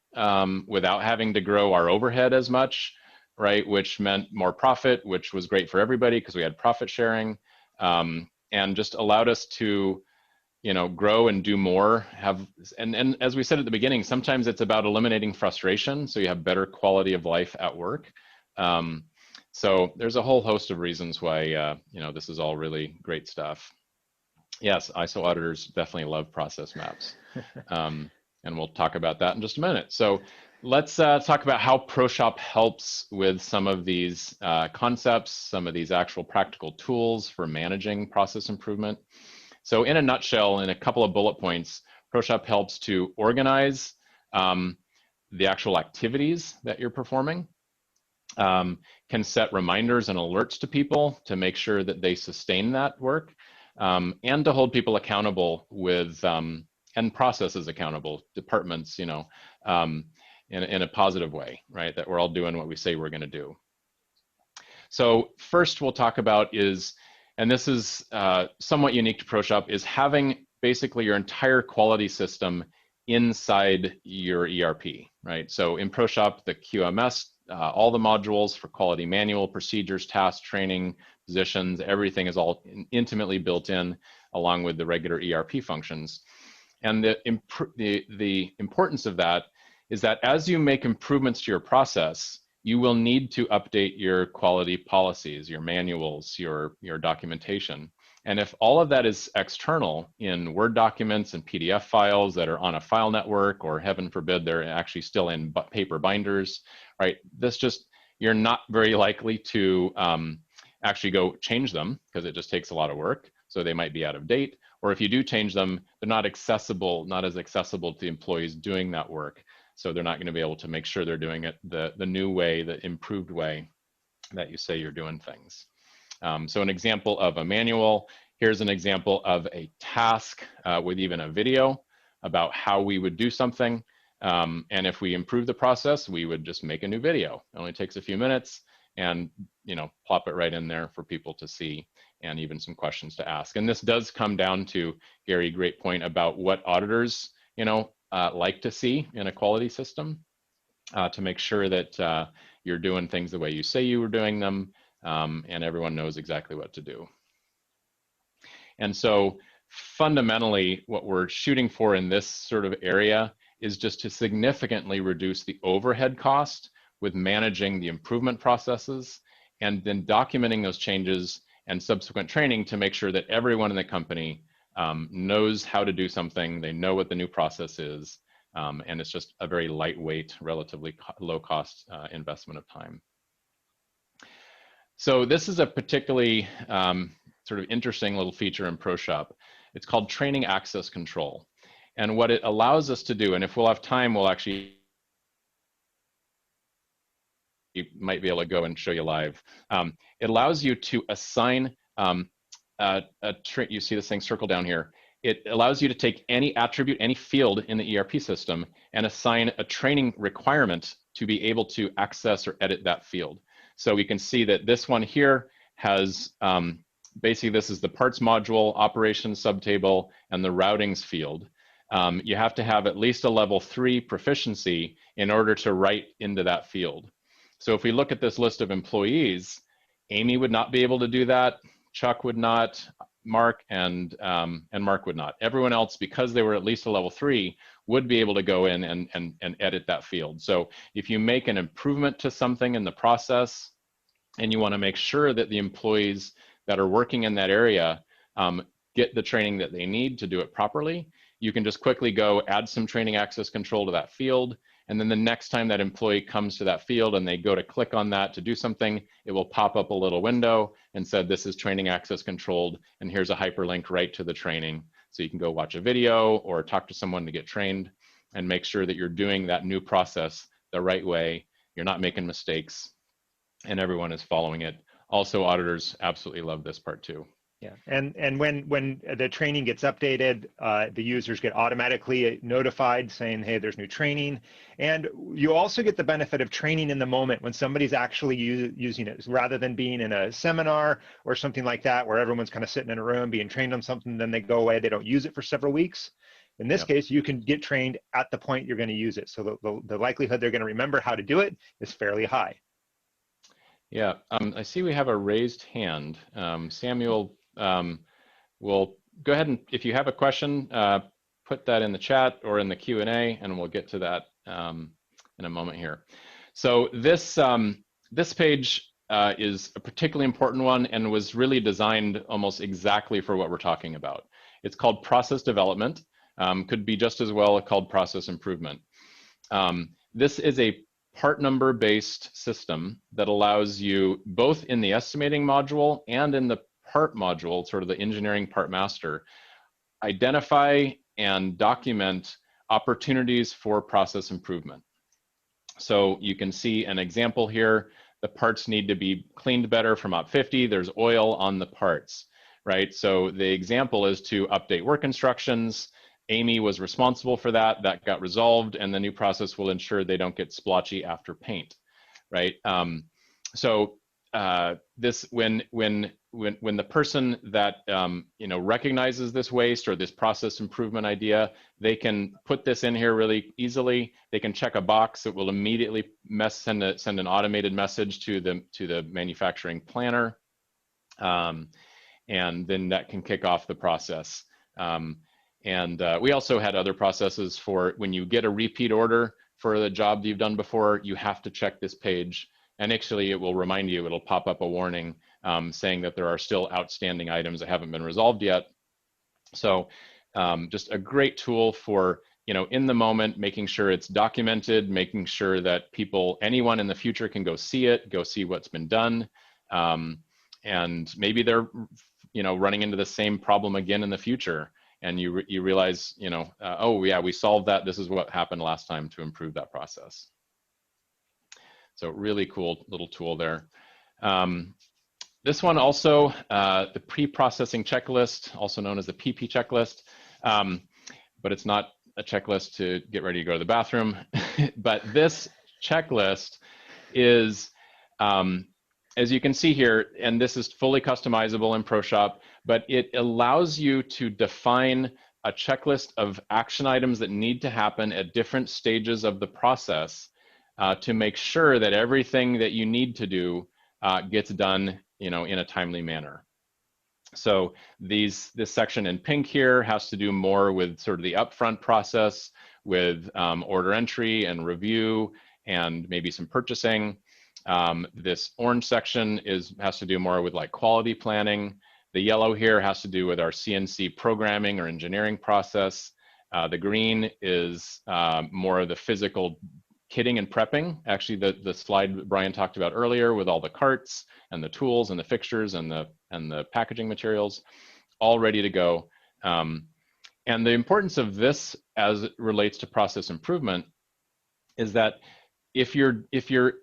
without having to grow our overhead as much, right? Which meant more profit, which was great for everybody because we had profit sharing, and just allowed us to, you know, grow and do more. And as we said at the beginning, sometimes it's about eliminating frustration, so you have better quality of life at work. So there's a whole host of reasons why you know, this is all really great stuff. Yes, ISO auditors definitely love process maps, and we'll talk about that in just a minute. So let's talk about how ProShop helps with some of these concepts, some of these actual practical tools for managing process improvement. So in a nutshell, in a couple of bullet points, ProShop helps to organize the actual activities that you're performing, can set reminders and alerts to people to make sure that they sustain that work, and to hold people accountable with, and processes accountable, departments, in a positive way, right? That we're all doing what we say we're gonna do. So first we'll talk about is, and this is somewhat unique to ProShop, is having basically your entire quality system inside your ERP, right? So in ProShop, the QMS, all the modules for quality manual, procedures, tasks, training, positions, everything is all intimately built in along with the regular ERP functions. And the importance of that is that as you make improvements to your process, you will need to update your quality policies, your manuals, your documentation. And if all of that is external in Word documents and PDF files that are on a file network, or heaven forbid, they're actually still in paper binders, right? You're not very likely to actually go change them because it just takes a lot of work. So they might be out of date. Or if you do change them, they're not as accessible to the employees doing that work. So they're not going to be able to make sure they're doing it the new way, the improved way that you say you're doing things. So an example of a manual, here's an example of a task with even a video about how we would do something. And if we improve the process, we would just make a new video. It only takes a few minutes, and plop it right in there for people to see, and even some questions to ask. And this does come down to, Gary, great point about what auditors like to see in a quality system, to make sure that you're doing things the way you say you were doing them, and everyone knows exactly what to do. And so fundamentally, what we're shooting for in this sort of area is just to significantly reduce the overhead cost with managing the improvement processes, and then documenting those changes and subsequent training to make sure that everyone in the company knows how to do something, they know what the new process is, and it's just a very lightweight, relatively low cost investment of time. So this is a particularly sort of interesting little feature in ProShop. It's called training access control. And what it allows us to do, and if we'll have time, we'll actually, you might be able to go and show you live. It allows you to assign you see this thing circled down here. It allows you to take any attribute, any field in the ERP system, and assign a training requirement to be able to access or edit that field. So we can see that this one here has, basically this is the parts module, operations subtable, and the routings field. You have to have at least a level 3 proficiency in order to write into that field. So if we look at this list of employees, Amy would not be able to do that, Chuck would not, Mark and Mark would not. Everyone else, because they were at least a level 3, would be able to go in and edit that field. So if you make an improvement to something in the process, and you want to make sure that the employees that are working in that area get the training that they need to do it properly, you can just quickly go add some training access control to that field. And then the next time that employee comes to that field and they go to click on that to do something, it will pop up a little window and said, this is training access controlled, and here's a hyperlink right to the training. So you can go watch a video or talk to someone to get trained, and make sure that you're doing that new process the right way. You're not making mistakes, and everyone is following it. Also, auditors absolutely love this part too. Yeah, and when the training gets updated, the users get automatically notified saying, hey, there's new training. And you also get the benefit of training in the moment when somebody's actually using it, rather than being in a seminar or something like that, where everyone's kind of sitting in a room being trained on something, then they go away, they don't use it for several weeks. In this case, you can get trained at the point you're going to use it. So the likelihood they're going to remember how to do it is fairly high. Yeah, I see we have a raised hand. Samuel, we'll go ahead, and if you have a question, put that in the chat or in the Q&A, and we'll get to that in a moment here. So this page is a particularly important one and was really designed almost exactly for what we're talking about. It's called process development. Could be just as well called process improvement. This is a part number based system that allows you, both in the estimating module and in the part module, sort of the engineering part master, identify and document opportunities for process improvement. So you can see an example here. The parts need to be cleaned better from op 50. There's oil on the parts, right? So the example is to update work instructions. Amy was responsible for that. That got resolved, and the new process will ensure they don't get splotchy after paint, right? This when the person that recognizes this waste or this process improvement idea, they can put this in here really easily. They can check a box. It will immediately send an automated message to the manufacturing planner, and then that can kick off the process. We also had other processes for when you get a repeat order for the job you've done before, you have to check this page. And actually, it will remind you, it'll pop up a warning saying that there are still outstanding items that haven't been resolved yet. So just a great tool for, in the moment, making sure it's documented, making sure that anyone in the future can go see it, go see what's been done. And maybe they're, running into the same problem again in the future. And you realize, oh yeah, we solved that. This is what happened last time to improve that process. So really cool little tool there. This one also, the pre-processing checklist, also known as the PP checklist, but it's not a checklist to get ready to go to the bathroom. But this checklist is, as you can see here, and this is fully customizable in ProShop, but it allows you to define a checklist of action items that need to happen at different stages of the process to make sure that everything that you need to do gets done, in a timely manner. So this section in pink here has to do more with sort of the upfront process with order entry and review and maybe some purchasing. This orange section has to do more with like quality planning. The yellow here has to do with our CNC programming or engineering process. The green is more of the physical kitting and prepping. Actually, the slide Brian talked about earlier with all the carts and the tools and the fixtures and the packaging materials, all ready to go. And the importance of this as it relates to process improvement is that if you're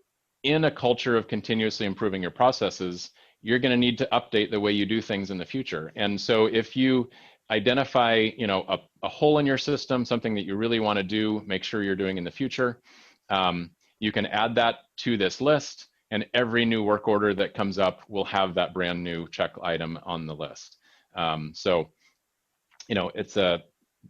in a culture of continuously improving your processes, you're going to need to update the way you do things in the future. And so if you identify, a hole in your system, something that you really want to do, make sure you're doing in the future, you can add that to this list, and every new work order that comes up will have that brand new check item on the list. So,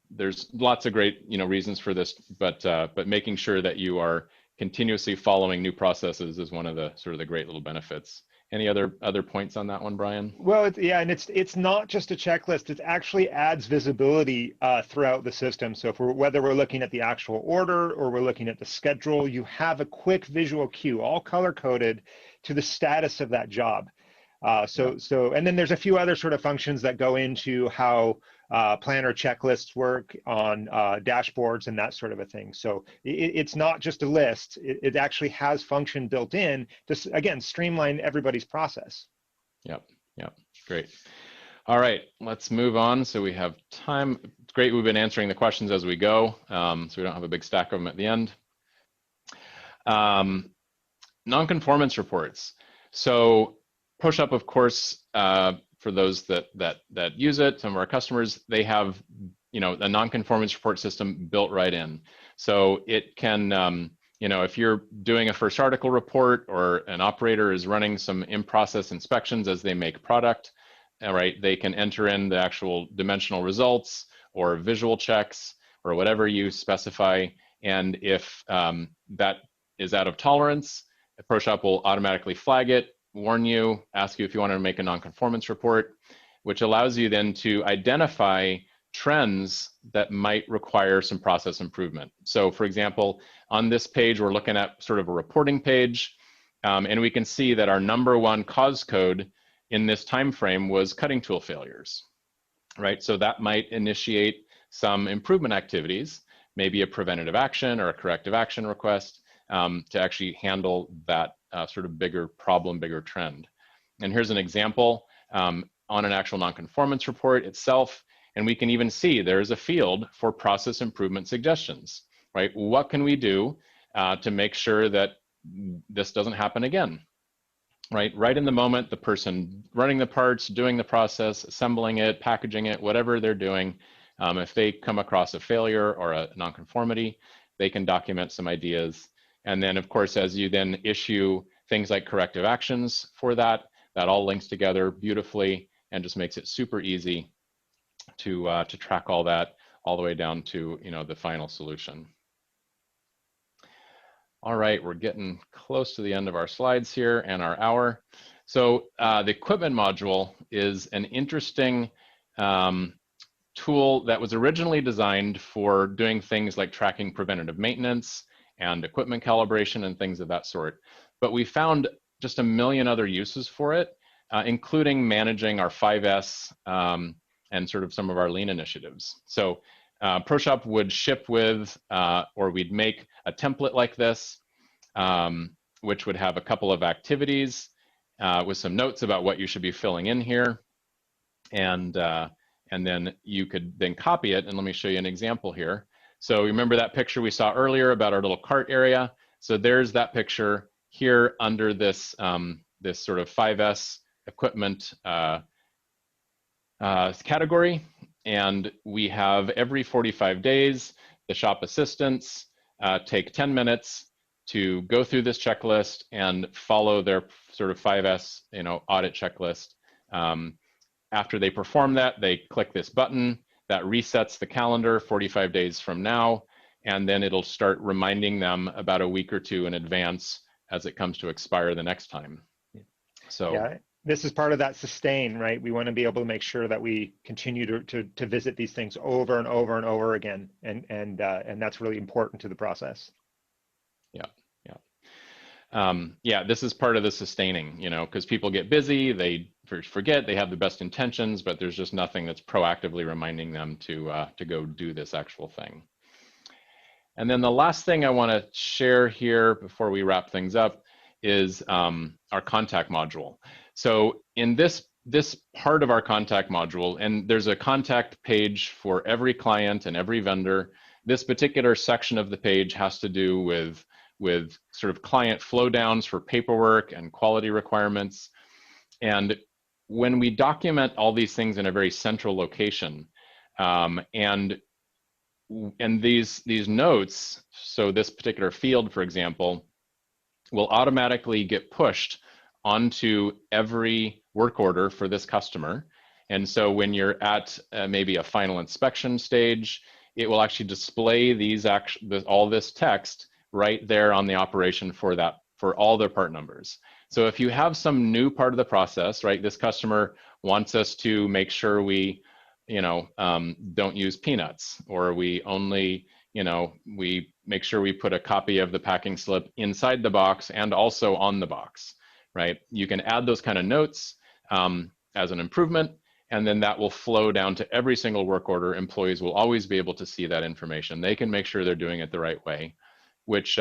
there's lots of great, reasons for this, but making sure that you are continuously following new processes is one of the sort of the great little benefits. Any other points on that one, Brian? Well, and it's not just a checklist. It actually adds visibility throughout the system. So whether we're looking at the actual order or we're looking at the schedule, you have a quick visual cue, all color coded, to the status of that job. And then there's a few other sort of functions that go into how planner checklists work on dashboards and that sort of a thing. So it's not just a list. It actually has function built in to, again, streamline everybody's process. Yep, great. All right, let's move on so we have time. It's great we've been answering the questions as we go, so we don't have a big stack of them at the end. Non-conformance reports. So ProShop, of course, for those that use it, some of our customers, they have, a non-conformance report system built right in. So it can, if you're doing a first article report or an operator is running some in-process inspections as they make product, right, they can enter in the actual dimensional results or visual checks or whatever you specify. And if that is out of tolerance, ProShop will automatically flag it, warn you, ask you if you want to make a non-conformance report, which allows you then to identify trends that might require some process improvement. So for example, on this page, we're looking at sort of a reporting page, and we can see that our #1 cause code in this time frame was cutting tool failures, right? So that might initiate some improvement activities, maybe a preventative action or a corrective action request to actually handle that sort of bigger problem, bigger trend. And here's an example on an actual non-conformance report itself. And we can even see there's a field for process improvement suggestions, right? What can we do to make sure that this doesn't happen again? Right in the moment, the person running the parts, doing the process, assembling it, packaging it, whatever they're doing, if they come across a failure or a nonconformity, they can document some ideas. And then, of course, as you then issue things like corrective actions for that, that all links together beautifully and just makes it super easy to track all that all the way down to the final solution. All right, we're getting close to the end of our slides here and our hour. So the equipment module is an interesting tool that was originally designed for doing things like tracking preventative maintenance and equipment calibration and things of that sort. But we found just a million other uses for it, including managing our 5S and sort of some of our lean initiatives. So ProShop would ship with, or we'd make a template like this, which would have a couple of activities with some notes about what you should be filling in here. And then you could then copy it. And let me show you an example here. So remember that picture we saw earlier about our little cart area? So there's that picture here under this, this sort of 5S equipment category. And we have every 45 days, the shop assistants take 10 minutes to go through this checklist and follow their sort of 5S audit checklist. After they perform that, they click this button that resets the calendar 45 days from now, and then it'll start reminding them about a week or two in advance as it comes to expire the next time. So yeah, this is part of that sustain, right? We want to be able to make sure that we continue to visit these things over and over and over again, and that's really important to the process. Yeah, this is part of the sustaining, because people get busy, they forget, they have the best intentions, but there's just nothing that's proactively reminding them to go do this actual thing. And then the last thing I want to share here before we wrap things up is our contact module. So in this part of our contact module, and there's a contact page for every client and every vendor. This particular section of the page has to do with sort of client flow downs for paperwork and quality requirements. And when we document all these things in a very central location, and these notes, so this particular field, for example, will automatically get pushed onto every work order for this customer. And so when you're at maybe a final inspection stage, it will actually display all this text right there on the operation for all their part numbers. So if you have some new part of the process, right, this customer wants us to make sure we, don't use peanuts, or we only, we make sure we put a copy of the packing slip inside the box and also on the box, right? You can add those kind of notes as an improvement, and then that will flow down to every single work order. Employees will always be able to see that information. They can make sure they're doing it the right way, which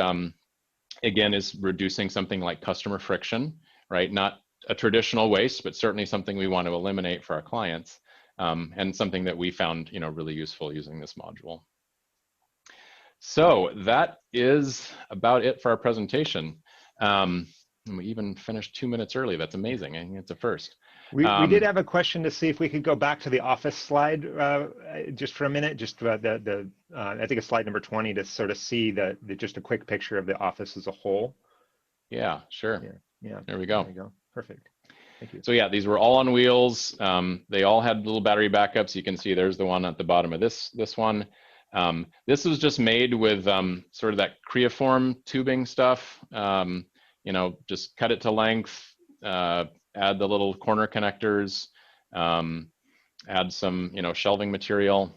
again is reducing something like customer friction, right? Not a traditional waste, but certainly something we want to eliminate for our clients, and something that we found really useful using this module. So that is about it for our presentation. And we even finished 2 minutes early. That's amazing. I think it's a first. We did have a question to see if we could go back to the office slide just for a minute, just I think it's slide number 20, to sort of see just a quick picture of the office as a whole. Yeah, sure. Yeah. There we go. There you go. Perfect. Thank you. So yeah, these were all on wheels. They all had little battery backups. You can see there's the one at the bottom of this one. This was just made with sort of that creaform tubing stuff. Just cut it to length, add the little corner connectors, add some, shelving material.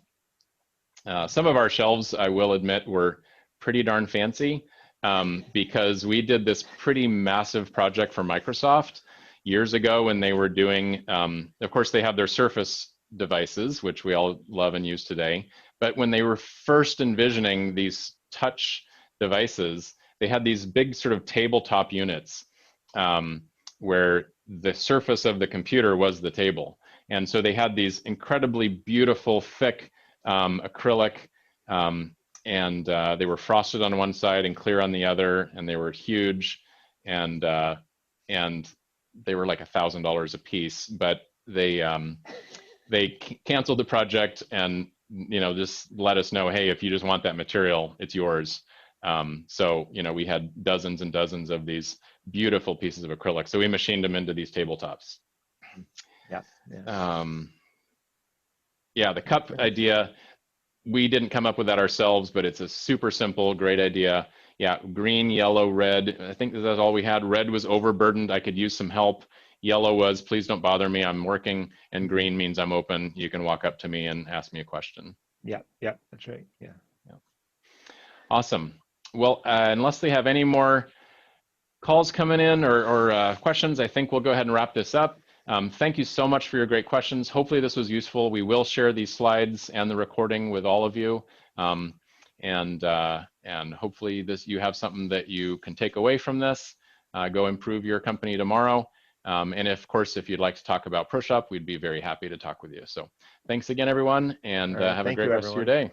Some of our shelves, I will admit, were pretty darn fancy because we did this pretty massive project for Microsoft years ago when they were doing, of course, they have their Surface devices, which we all love and use today. But when they were first envisioning these touch devices, they had these big sort of tabletop units where the surface of the computer was the table. And so they had these incredibly beautiful, thick acrylic, and they were frosted on one side and clear on the other, and they were huge, and they were like $1,000 a piece. But they canceled the project and just let us know, hey, if you just want that material, it's yours. So we had dozens and dozens of these beautiful pieces of acrylic. So we machined them into these tabletops. Yeah. Yeah. Yeah, the cup idea, we didn't come up with that ourselves, but it's a super simple, great idea. Yeah, green, yellow, red. I think that's all we had. Red was overburdened. I could use some help. Yellow was, please don't bother me, I'm working. And green means I'm open. You can walk up to me and ask me a question. Yeah, that's right. Yeah. Awesome. Well, unless they have any more calls coming in or questions, I think we'll go ahead and wrap this up. Thank you so much for your great questions. Hopefully this was useful. We will share these slides and the recording with all of you. And hopefully you have something that you can take away from this. Go improve your company tomorrow. And of course, if you'd like to talk about ProShop, we'd be very happy to talk with you. So thanks again, everyone, and have a great rest of your day.